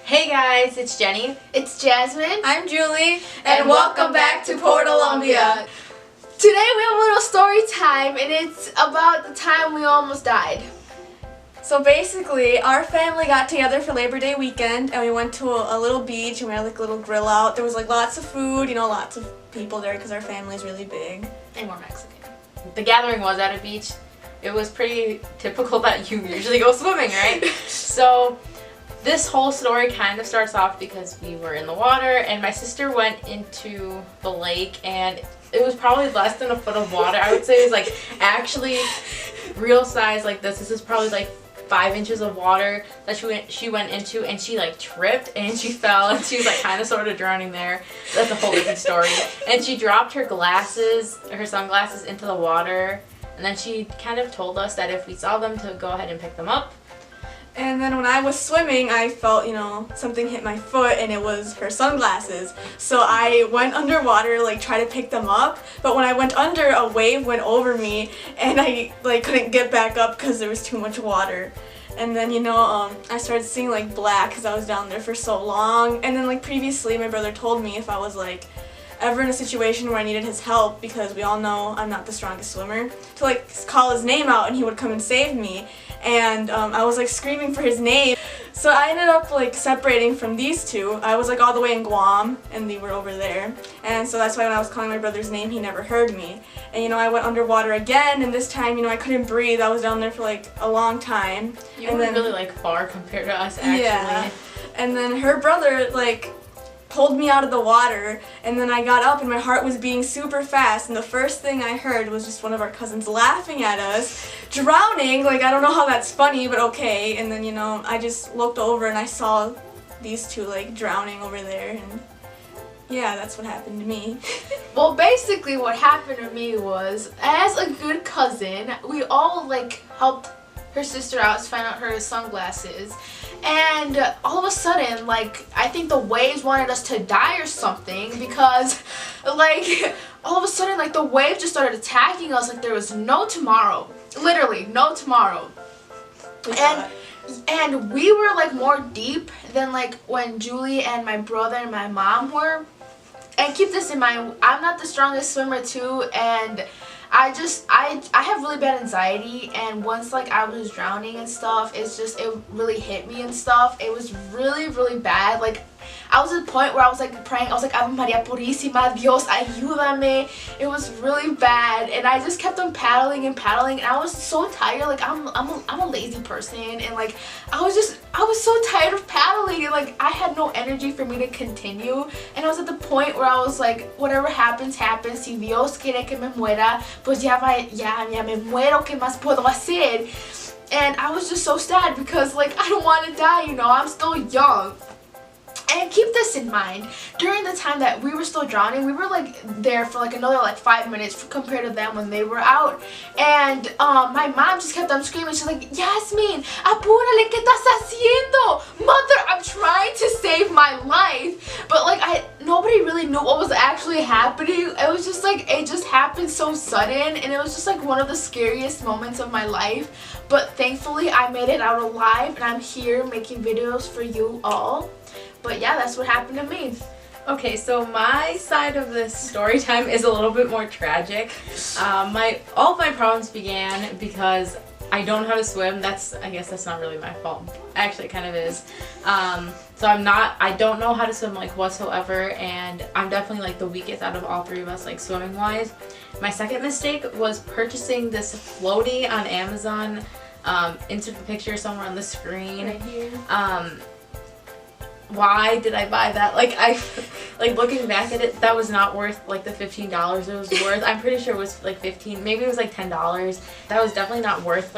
Hey guys, it's Jenny. It's Jasmine. I'm Julie. And welcome back to Portulombia. Today we have a little story time, and it's about the time we almost died. So basically, our family got together for Labor Day weekend, and we went to a little beach, and we had like a little grill out. There was like lots of food, lots of people there because our family is really big. And we're Mexican. The gathering was at a beach. It was pretty typical that you usually go swimming, right? So this whole story kind of starts off because we were in the water and my sister went into the lake and it was probably less than a foot of water. I would say it was like actually real size like this. This is probably like 5 inches of water that she went into, and she like tripped and she fell and she was like kind of sort of drowning there. That's a whole different story. And she dropped her sunglasses into the water, and then she kind of told us that if we saw them to go ahead and pick them up. And then when I was swimming, I felt, something hit my foot, and it was her sunglasses. So I went underwater, try to pick them up. But when I went under, a wave went over me, and I, couldn't get back up because there was too much water. And then, I started seeing, black because I was down there for so long. And then, previously, my brother told me if I was, ever in a situation where I needed his help, because we all know I'm not the strongest swimmer, to call his name out and he would come and save me. And I was screaming for his name. So I ended up separating from these two. I was all the way in Guam and they were over there. And so that's why when I was calling my brother's name, he never heard me. And I went underwater again, and this time I couldn't breathe. I was down there for a long time. You were really far compared to us actually. Yeah. And then her brother pulled me out of the water, and then I got up and my heart was beating super fast, and the first thing I heard was just one of our cousins laughing at us, drowning. I don't know how that's funny, but okay. And then I just looked over and I saw these two drowning over there, and yeah, that's what happened to me. Well, basically what happened to me was, as a good cousin, we all helped her sister out to find out her sunglasses. And all of a sudden, I think the waves wanted us to die or something, because, all of a sudden, the waves just started attacking us like there was no tomorrow. Literally, no tomorrow. And we were, more deep than, when Julie and my brother and my mom were. And keep this in mind, I'm not the strongest swimmer, too, and I have really bad anxiety, and once I was drowning and stuff, it really hit me and stuff. It was really, really bad. I was at the point where I was praying. I was Ave Maria Purísima, Dios ayúdame. It was really bad, and I just kept on paddling and paddling, and I was so tired. I'm a lazy person, and I was so tired of paddling, and I had no energy for me to continue. And I was at the point where I was whatever happens, happens. Si Dios quiere que me muera, pues ya me muero. ¿Qué más puedo hacer? And I was just so sad because I don't want to die. I'm still young. And keep this in mind, during the time that we were still drowning, we were there for another 5 minutes compared to them when they were out. And my mom just kept on screaming. She's like, Jasmine, apúrale, ¿qué estás haciendo? Mother, I'm trying to save my life. But nobody really knew what was actually happening. It was just it just happened so sudden, and it was just one of the scariest moments of my life. But thankfully I made it out alive, and I'm here making videos for you all. But yeah, that's what happened to me. Okay, so my side of this story time is a little bit more tragic. All of my problems began because I don't know how to swim. I guess that's not really my fault. Actually, it kind of is. So I don't know how to swim whatsoever, and I'm definitely the weakest out of all three of us swimming wise. My second mistake was purchasing this floaty on Amazon. Insert the picture somewhere on the screen. Right here. Why did I buy that? Looking back at it, that was not worth the $15 it was worth. I'm pretty sure it was 15, maybe it was $10. That was definitely not worth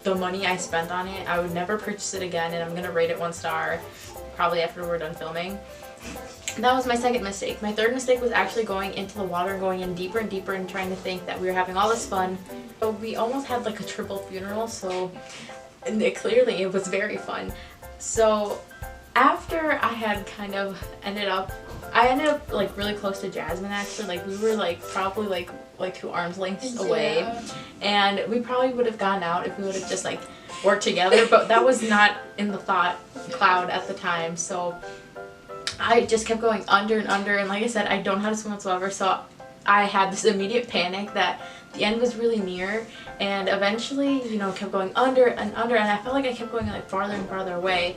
the money I spent on it. I would never purchase it again, and I'm gonna rate it 1 star probably after we're done filming. That was my second mistake. My third mistake was actually going into the water and going in deeper and deeper and trying to think that we were having all this fun. So we almost had a triple funeral, clearly it was very fun. So after I had ended up really close to Jasmine actually. We were probably 2 arms lengths away. Yeah. And we probably would have gone out if we would have just work together, but that was not in the thought cloud at the time, so I just kept going under and under, and like I said, I don't know how to swim whatsoever, so I had this immediate panic that the end was really near, and eventually, you know, kept going under and under, and I felt like I kept going like farther and farther away,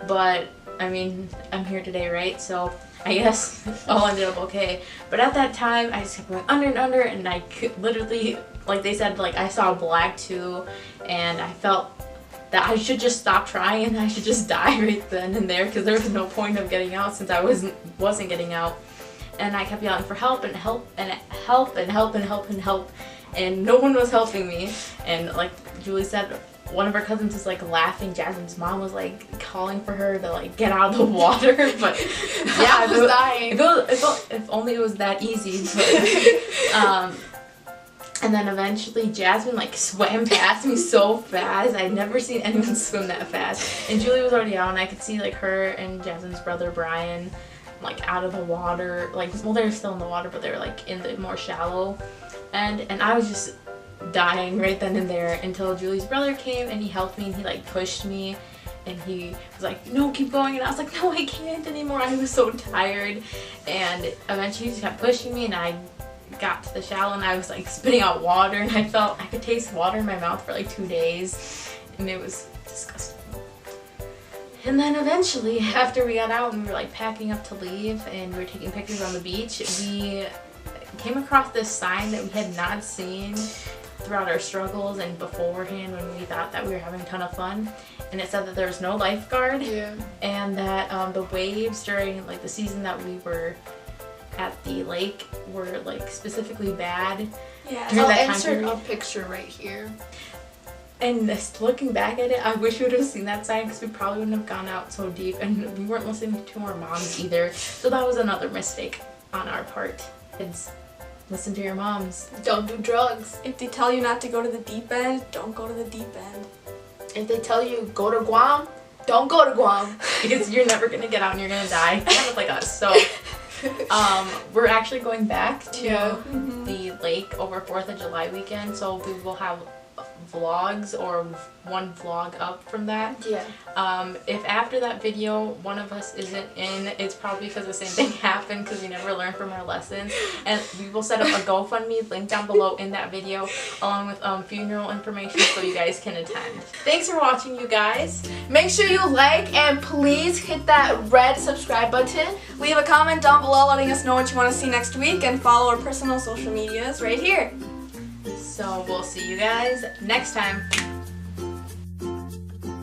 but I mean, I'm here today, right? So I guess all ended up okay. But at that time, I just kept going under and under, and I could literally, like they said, like I saw black too, and I felt that I should just stop trying and I should just die right then and there, because there was no point of getting out since I wasn't getting out. And I kept yelling for help and help and help and help and help and help, and no one was helping me. And like Julie said, one of her cousins was like laughing. Jasmine's mom was like calling for her to like get out of the water, but yeah, I was dying. If only it was that easy. But, and then eventually Jasmine like swam past me so fast. I'd never seen anyone swim that fast. And Julie was already out, and I could see like her and Jasmine's brother Brian like out of the water. Like, well, they were still in the water, but they were like in the more shallow. And I was just dying right then and there until Julie's brother came and he helped me, and he like pushed me, and he was like, no, keep going. And I was like, no, I can't anymore. I was so tired. And eventually he just kept pushing me, and I got to the shallow, and I was like spitting out water, and I felt I could taste water in my mouth for like 2 days, and it was disgusting. And then eventually, after we got out and we were like packing up to leave and we were taking pictures on the beach, we came across this sign that we had not seen throughout our struggles and beforehand when we thought that we were having a ton of fun. And it said that there was no lifeguard, and that the waves during like the season that we were at the lake were like specifically bad. Yeah, I'll insert a picture right here. And just looking back at it, I wish we would have seen that sign, because we probably wouldn't have gone out so deep, and we weren't listening to our moms either. So that was another mistake on our part. Kids, listen to your moms. Don't do drugs. If they tell you not to go to the deep end, don't go to the deep end. If they tell you go to Guam, don't go to Guam. Because you're never going to get out and you're going to die. Kind of like us. So we're actually going back to the lake over 4th of July weekend. So we will have vlogs, or one vlog up from that. If after that video one of us isn't in, it's probably because the same thing happened, because we never learned from our lessons. And we will set up a GoFundMe link down below in that video, along with funeral information, so you guys can attend. Thanks for watching, you guys. Make sure you like, and please hit that red subscribe button. Leave a comment down below letting us know what you want to see next week, and follow our personal social medias right here. So we'll see you guys next time.